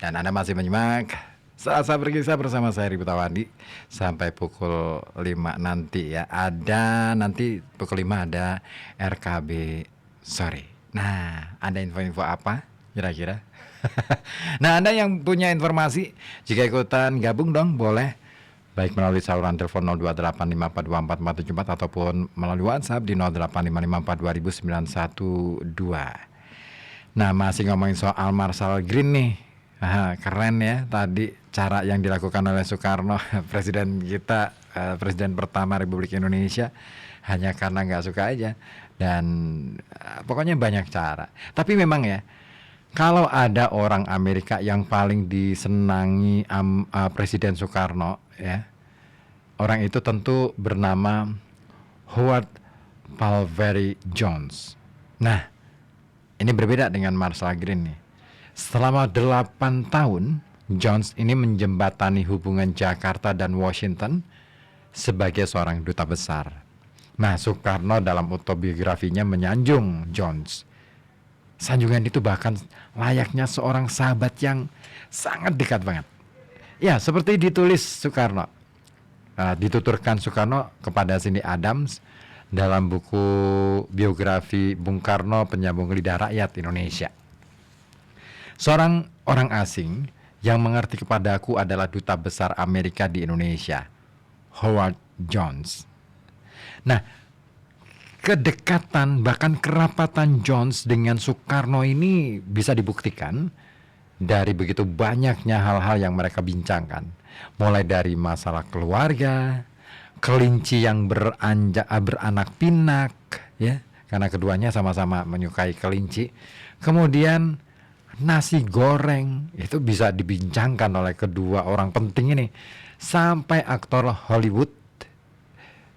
Dan Anda masih menyimak Saat-saat berkisah bersama saya Ribut Awandi sampai pukul 5 nanti ya. Ada nanti pukul 5 ada RKB sore. Nah, ada info-info apa kira-kira? Nah, Anda yang punya informasi jika ikutan gabung dong boleh baik melalui saluran telepon 0285424474 ataupun melalui WhatsApp di 0855422912. Nah, masih ngomongin soal Marshall Green nih. Keren ya tadi cara yang dilakukan oleh Soekarno, presiden kita, presiden pertama Republik Indonesia, hanya karena nggak suka aja. Dan pokoknya banyak cara. Tapi memang ya, kalau ada orang Amerika yang paling disenangi Presiden Soekarno, ya, orang itu tentu bernama Howard Palveri Jones. Nah, ini berbeda dengan Marshall Green nih. Selama 8 tahun, Jones ini menjembatani hubungan Jakarta dan Washington sebagai seorang duta besar. Nah, Soekarno dalam autobiografinya menyanjung Jones. Sanjungan itu bahkan layaknya seorang sahabat yang sangat dekat banget. Ya, seperti ditulis Soekarno. Dituturkan Soekarno kepada Cindy Adams dalam buku biografi Bung Karno Penyambung Lidah Rakyat Indonesia. Seorang orang asing yang mengerti kepadaku adalah Duta Besar Amerika di Indonesia, Howard Jones. Nah, kedekatan bahkan kerapatan Jones dengan Soekarno ini bisa dibuktikan dari begitu banyaknya hal-hal yang mereka bincangkan. Mulai dari masalah keluarga, kelinci yang beranak pinak, ya, karena keduanya sama-sama menyukai kelinci. Kemudian nasi goreng itu bisa dibincangkan oleh kedua orang penting ini, sampai aktor Hollywood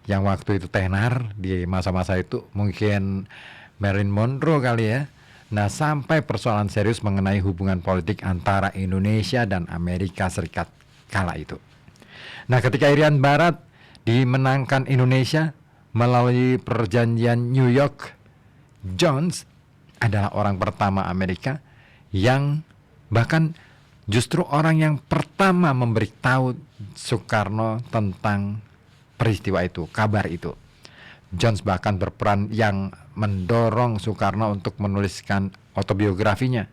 yang waktu itu tenar di masa-masa itu, mungkin Marilyn Monroe kali ya. Nah, sampai persoalan serius mengenai hubungan politik antara Indonesia dan Amerika Serikat kala itu. Nah, ketika Irian Barat dimenangkan Indonesia melalui perjanjian New York, Jones adalah orang pertama Amerika yang bahkan justru orang yang pertama memberitahu Soekarno tentang peristiwa itu, kabar itu. Jones bahkan berperan yang mendorong Soekarno untuk menuliskan autobiografinya.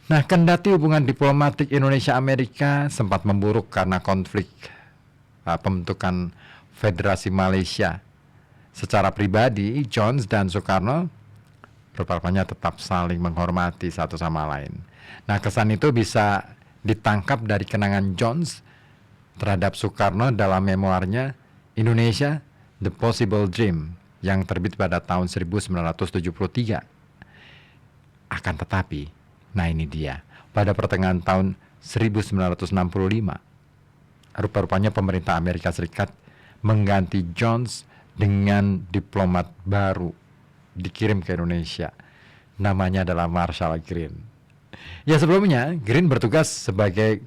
Nah, kendati hubungan diplomatik Indonesia-Amerika sempat memburuk karena konflik pembentukan Federasi Malaysia, secara pribadi Jones dan Soekarno rupanya tetap saling menghormati satu sama lain. Nah, kesan itu bisa ditangkap dari kenangan Jones terhadap Soekarno dalam memoarnya Indonesia The Possible Dream yang terbit pada tahun 1973. Akan tetapi, nah ini dia, pada pertengahan tahun 1965, rupa-rupanya pemerintah Amerika Serikat mengganti Jones dengan diplomat baru dikirim ke Indonesia. Namanya adalah Marshall Green. Ya, sebelumnya Green bertugas sebagai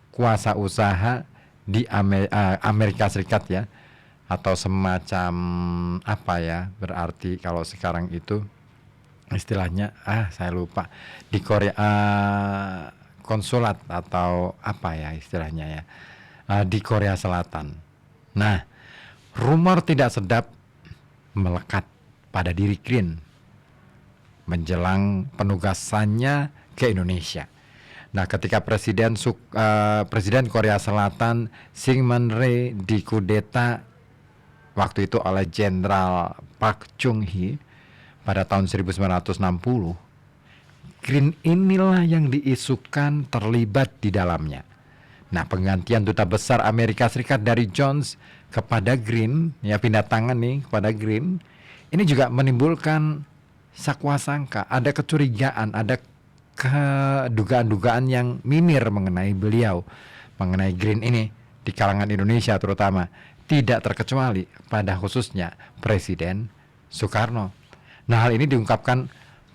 kuasa usaha di Amerika Serikat ya, atau semacam apa ya, berarti kalau sekarang itu istilahnya saya lupa, di Korea konsulat atau apa ya istilahnya ya, di Korea Selatan. Nah, rumor tidak sedap melekat pada diri Green menjelang penugasannya ke Indonesia. Nah, ketika Presiden Korea Selatan Syngman Rhee dikudeta waktu itu oleh Jenderal Park Chung-hee pada tahun 1960, Green inilah yang diisukan terlibat di dalamnya. Nah, penggantian Duta Besar Amerika Serikat dari Jones kepada Green, ya pindah tangan nih kepada Green, ini juga menimbulkan sakwasangka, ada kecurigaan, ada dugaan-dugaan yang mimir mengenai beliau, mengenai Green ini di kalangan Indonesia terutama, tidak terkecuali pada khususnya Presiden Soekarno. Nah, hal ini diungkapkan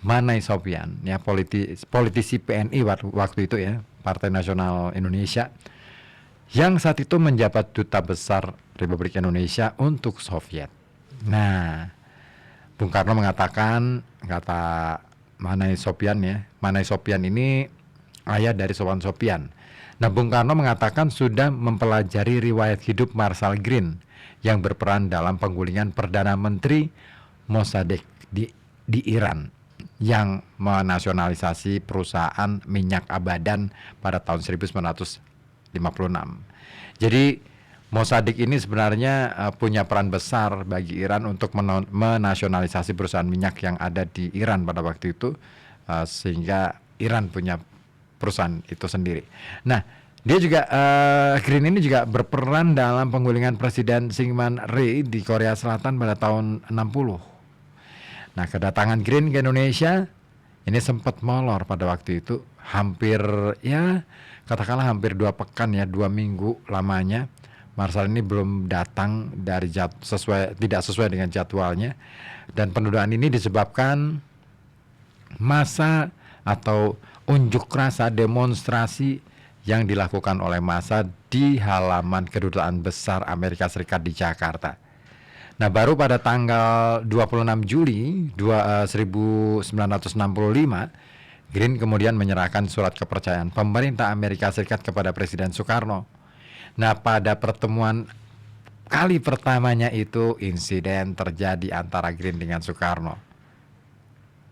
Manai Sopyan, ya politisi PNI waktu itu ya, Partai Nasional Indonesia, yang saat itu menjabat Duta Besar Republik Indonesia untuk Soviet. Nah, Bung Karno mengatakan, kata Manai Sopyan ya, Manai Sopyan ini ayah dari Sowan Sopian. Nah, Bung Karno mengatakan sudah mempelajari riwayat hidup Marshall Green yang berperan dalam penggulingan Perdana Menteri Mossadegh di Iran yang menasionalisasi perusahaan minyak Abadan pada tahun 1956. Jadi Mossadegh ini sebenarnya punya peran besar bagi Iran untuk menasionalisasi perusahaan minyak yang ada di Iran pada waktu itu, sehingga Iran punya perusahaan itu sendiri. Nah, dia juga Green ini juga berperan dalam penggulingan Presiden Syngman Rhee di Korea Selatan pada tahun 60. Nah, kedatangan Green ke Indonesia ini sempat molor pada waktu itu, hampir ya katakanlah hampir 2 pekan ya, 2 minggu lamanya. Marshall ini belum datang dari tidak sesuai dengan jadwalnya, dan penundaan ini disebabkan masa atau unjuk rasa demonstrasi yang dilakukan oleh massa di halaman Kedutaan Besar Amerika Serikat di Jakarta. Nah, baru pada tanggal 26 Juli 1965, Green kemudian menyerahkan surat kepercayaan pemerintah Amerika Serikat kepada Presiden Soekarno. Nah, pada pertemuan kali pertamanya itu insiden terjadi antara Green dengan Soekarno.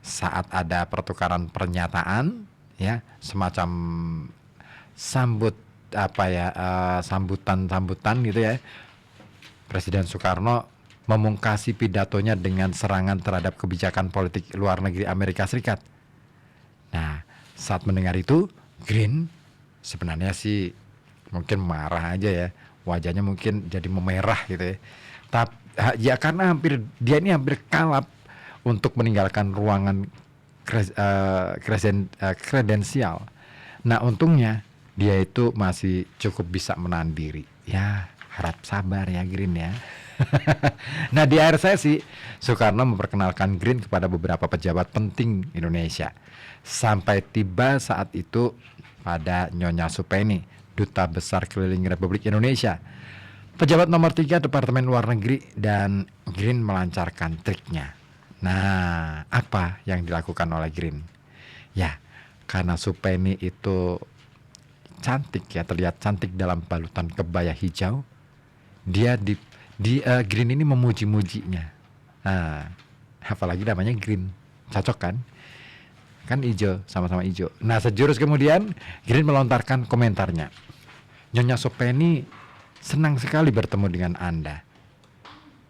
Saat ada pertukaran pernyataan, ya, semacam sambutan gitu ya. Presiden Soekarno memungkasi pidatonya dengan serangan terhadap kebijakan politik luar negeri Amerika Serikat. Nah, saat mendengar itu, Green sebenarnya sih mungkin marah aja ya, wajahnya mungkin jadi memerah gitu ya. Tapi ya karena dia ini hampir kalap untuk meninggalkan ruangan kredensial. Nah, untungnya dia itu masih cukup bisa menahan diri. Ya, harap sabar ya Green ya. Nah, di akhir sesi, Soekarno memperkenalkan Green kepada beberapa pejabat penting Indonesia. Sampai tiba saat itu pada Nyonya Supeni, Duta Besar Keliling Republik Indonesia, pejabat nomor 3 Departemen Luar Negeri, dan Green melancarkan triknya. Nah, apa yang dilakukan oleh Green? Ya, karena Supeni itu cantik ya, terlihat cantik dalam balutan kebaya hijau, dia Green ini memuji-mujinya. Nah, apalagi namanya Green, cocok kan? Kan hijau, sama-sama hijau. Nah, sejurus kemudian Green melontarkan komentarnya. Nyonya Supeni senang sekali bertemu dengan Anda.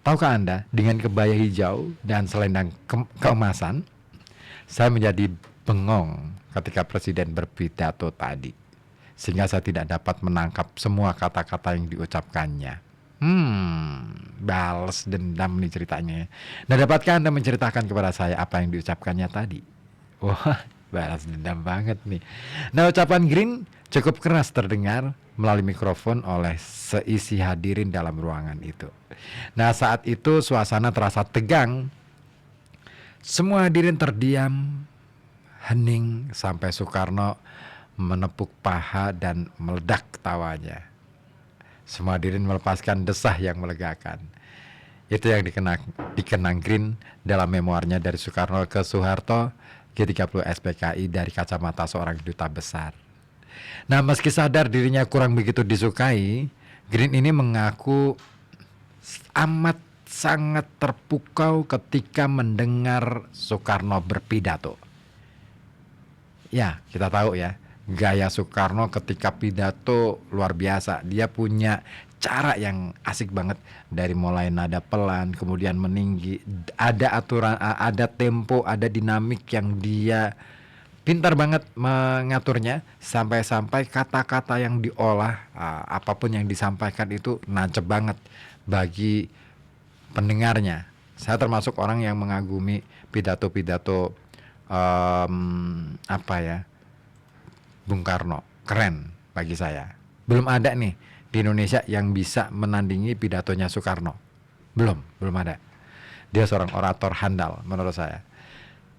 Tahukah Anda, dengan kebaya hijau dan selendang keemasan, saya menjadi bengong ketika Presiden berpidato tadi, sehingga saya tidak dapat menangkap semua kata-kata yang diucapkannya. Balas dendam nih ceritanya. Nah, dapatkah Anda menceritakan kepada saya apa yang diucapkannya tadi? Wah, balas dendam banget nih. Nah, ucapan Green cukup keras terdengar melalui mikrofon oleh seisi hadirin dalam ruangan itu. Nah, saat itu suasana terasa tegang. Semua hadirin terdiam, hening, sampai Soekarno menepuk paha dan meledak tawanya. Semua hadirin melepaskan desah yang melegakan. Itu yang dikenang Green dalam memoarnya Dari Soekarno ke Soeharto, G30 SPKI dari kacamata seorang duta besar. Nah, meski sadar dirinya kurang begitu disukai, Green ini mengaku amat sangat terpukau ketika mendengar Soekarno berpidato. Ya, kita tahu ya, gaya Soekarno ketika pidato luar biasa. Dia punya cara yang asik banget, dari mulai nada pelan kemudian meninggi, ada aturan, ada tempo, ada dinamik yang dia pintar banget mengaturnya, sampai-sampai kata-kata yang diolah, apapun yang disampaikan itu nancep banget bagi pendengarnya. Saya termasuk orang yang mengagumi pidato-pidato Bung Karno, keren bagi saya. Belum ada nih di Indonesia yang bisa menandingi pidatonya Soekarno. Belum ada. Dia seorang orator handal menurut saya.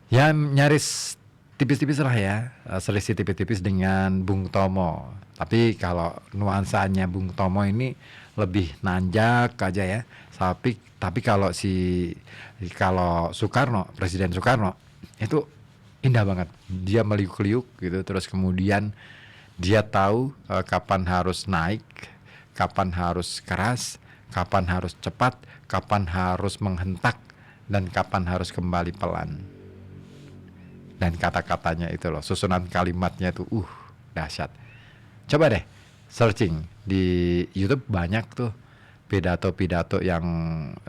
Ya, nyaris tipis-tipis lah ya, selisih tipis-tipis dengan Bung Tomo. Tapi kalau nuansanya Bung Tomo ini lebih nanjak aja ya. Tapi kalau Soekarno, Presiden Soekarno itu indah banget. Dia meliuk-liuk gitu, terus kemudian dia tahu kapan harus naik, kapan harus keras, kapan harus cepat, kapan harus menghentak, dan kapan harus kembali pelan. Dan kata-katanya itu loh, susunan kalimatnya itu dahsyat. Coba deh searching di YouTube, banyak tuh pidato-pidato yang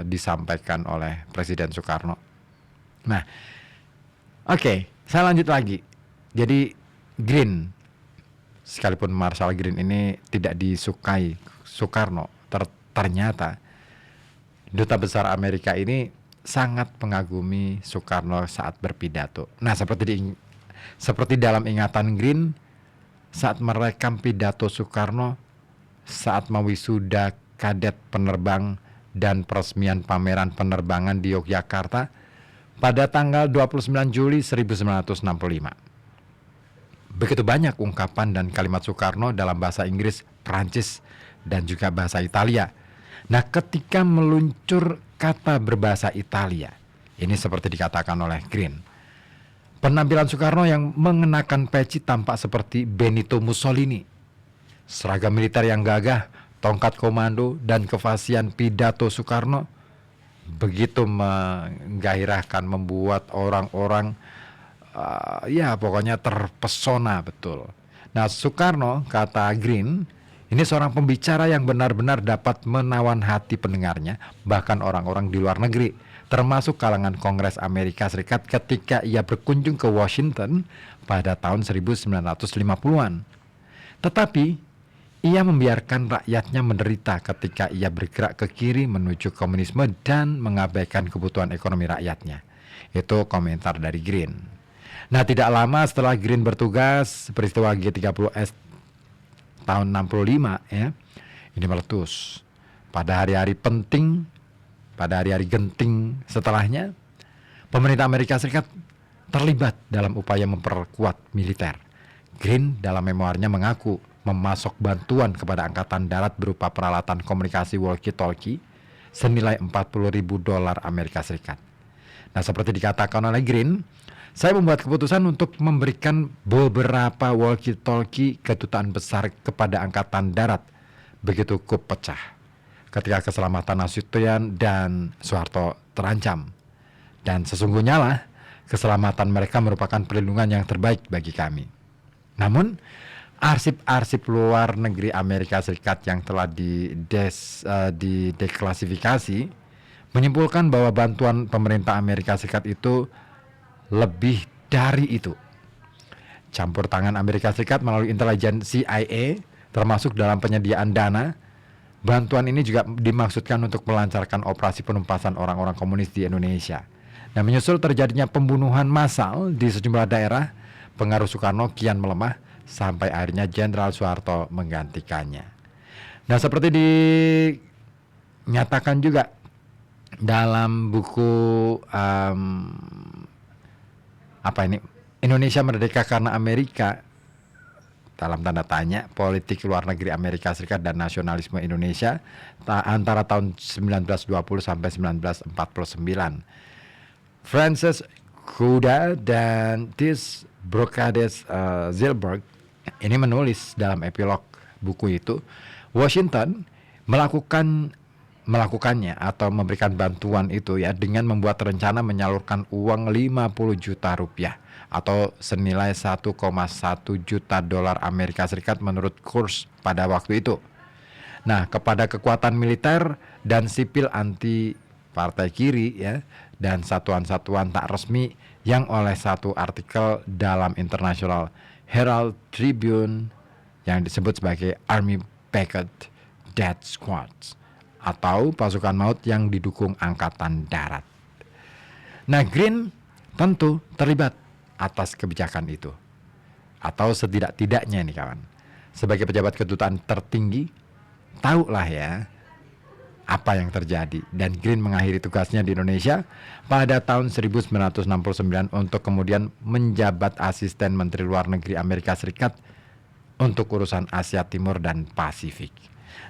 disampaikan oleh Presiden Soekarno. Nah, oke, saya lanjut lagi. Jadi Green, sekalipun Marshall Green ini tidak disukai Soekarno, ternyata duta besar Amerika ini sangat mengagumi Soekarno saat berpidato. Nah, seperti dalam ingatan Green saat merekam pidato Soekarno saat mewisuda kadet penerbang dan peresmian pameran penerbangan di Yogyakarta pada tanggal 29 Juli 1965. Begitu banyak ungkapan dan kalimat Soekarno dalam bahasa Inggris, Prancis, dan juga bahasa Italia. Nah, ketika meluncur kata berbahasa Italia, ini seperti dikatakan oleh Green, penampilan Soekarno yang mengenakan peci tampak seperti Benito Mussolini. Seragam militer yang gagah, tongkat komando, dan kefasihan pidato Soekarno begitu menggairahkan, membuat orang-orang ya pokoknya terpesona betul. Nah, Soekarno, kata Green, ini seorang pembicara yang benar-benar dapat menawan hati pendengarnya, bahkan orang-orang di luar negeri, termasuk kalangan Kongres Amerika Serikat ketika ia berkunjung ke Washington pada tahun 1950-an. Tetapi ia membiarkan rakyatnya menderita ketika ia bergerak ke kiri menuju komunisme dan mengabaikan kebutuhan ekonomi rakyatnya. Itu komentar dari Green. Nah, tidak lama setelah Green bertugas, peristiwa G30S tahun 65 ya, ini meletus. Pada hari-hari penting, pada hari-hari genting setelahnya, pemerintah Amerika Serikat terlibat dalam upaya memperkuat militer. Green dalam memoarnya mengaku memasok bantuan kepada Angkatan Darat berupa peralatan komunikasi walkie-talkie senilai $40.000 Amerika Serikat. Nah, seperti dikatakan oleh Green, saya membuat keputusan untuk memberikan beberapa walkie-talkie kedutaan besar kepada Angkatan Darat begitu kup pecah ketika keselamatan Nasution dan Soeharto terancam. Dan sesungguhnya lah, keselamatan mereka merupakan perlindungan yang terbaik bagi kami. Namun, arsip-arsip luar negeri Amerika Serikat yang telah dideklasifikasi menyimpulkan bahwa bantuan pemerintah Amerika Serikat itu lebih dari itu. Campur tangan Amerika Serikat melalui intelijen CIA termasuk dalam penyediaan dana. Bantuan ini juga dimaksudkan untuk melancarkan operasi penumpasan orang-orang komunis di Indonesia. Dan menyusul terjadinya pembunuhan massal di sejumlah daerah, pengaruh Soekarno kian melemah sampai akhirnya Jenderal Soeharto menggantikannya. Nah, seperti dinyatakan juga dalam buku Indonesia Merdeka Karena Amerika, dalam tanda tanya, politik luar negeri Amerika Serikat dan nasionalisme Indonesia antara tahun 1920 sampai 1949. Francis Kuda dan Tis Brocades Zilberg ini menulis dalam epilog buku itu, Washington melakukannya atau memberikan bantuan itu ya dengan membuat rencana menyalurkan uang 50 juta rupiah atau senilai 1,1 juta dolar Amerika Serikat menurut kurs pada waktu itu. Nah, kepada kekuatan militer dan sipil anti partai kiri ya, dan satuan-satuan tak resmi yang oleh satu artikel dalam International Herald Tribune yang disebut sebagai Army Backed Death Squads atau pasukan maut yang didukung Angkatan Darat. Nah, Green tentu terlibat atas kebijakan itu, atau setidak-tidaknya nih kawan, sebagai pejabat kedutaan tertinggi, tahulah ya apa yang terjadi. Dan Green mengakhiri tugasnya di Indonesia pada tahun 1969 untuk kemudian menjabat asisten Menteri Luar Negeri Amerika Serikat untuk urusan Asia Timur dan Pasifik.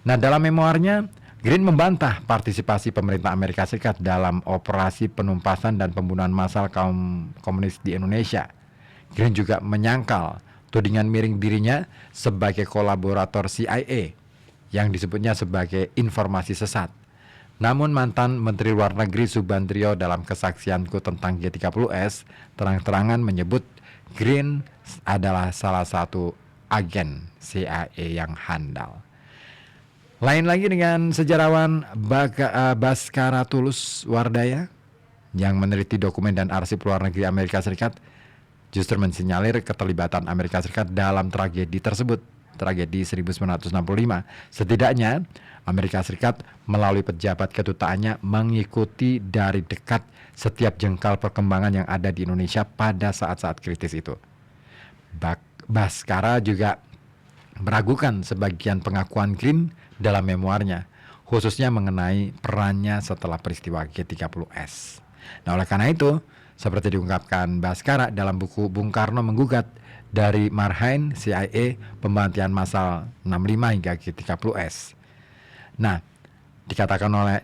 Nah, dalam memoarnya, Green membantah partisipasi pemerintah Amerika Serikat dalam operasi penumpasan dan pembunuhan massal kaum komunis di Indonesia. Green juga menyangkal tudingan miring dirinya sebagai kolaborator CIA yang disebutnya sebagai informasi sesat. Namun mantan Menteri Luar Negeri Subandrio dalam kesaksianku tentang G30S terang-terangan menyebut Green adalah salah satu agen CIA yang handal. Lain lagi dengan sejarawan Baskara Tulus Wardaya yang meneliti dokumen dan arsip luar negeri Amerika Serikat justru mensinyalir keterlibatan Amerika Serikat dalam tragedi tersebut, tragedi 1965. Setidaknya Amerika Serikat melalui pejabat kedutaannya mengikuti dari dekat setiap jengkal perkembangan yang ada di Indonesia pada saat-saat kritis itu. Baskara juga meragukan sebagian pengakuan Green dalam memoarnya, khususnya mengenai perannya setelah peristiwa G30S. Nah, oleh karena itu, seperti diungkapkan Baskara dalam buku Bung Karno Menggugat dari Marhain CIA Pembantian Massal 65 hingga G30S. Nah,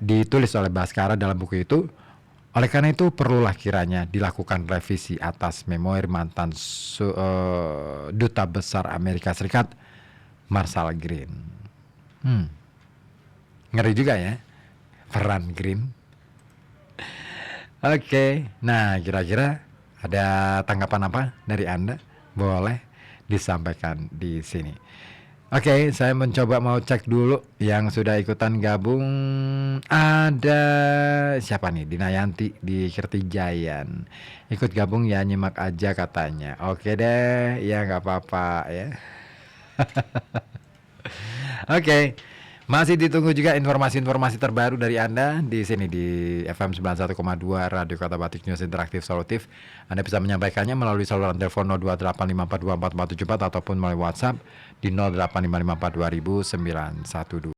ditulis oleh Baskara dalam buku itu, oleh karena itu perlulah kiranya dilakukan revisi atas memoir mantan Duta Besar Amerika Serikat Marshall Green. Ngeri juga ya peran Green. Oke, nah kira-kira ada tanggapan apa dari Anda? Boleh disampaikan di sini. Oke, saya mencoba mau cek dulu yang sudah ikutan gabung. Ada siapa nih? Dinayanti di Kertijayan. Ikut gabung ya, nyimak aja katanya. Oke deh, ya nggak apa-apa ya. Oke. Masih ditunggu juga informasi-informasi terbaru dari Anda di sini di FM 91,2 Radio Kota Batik News Interaktif Solutif. Anda bisa menyampaikannya melalui saluran telepon 02854244474 ataupun melalui WhatsApp di 08554200912.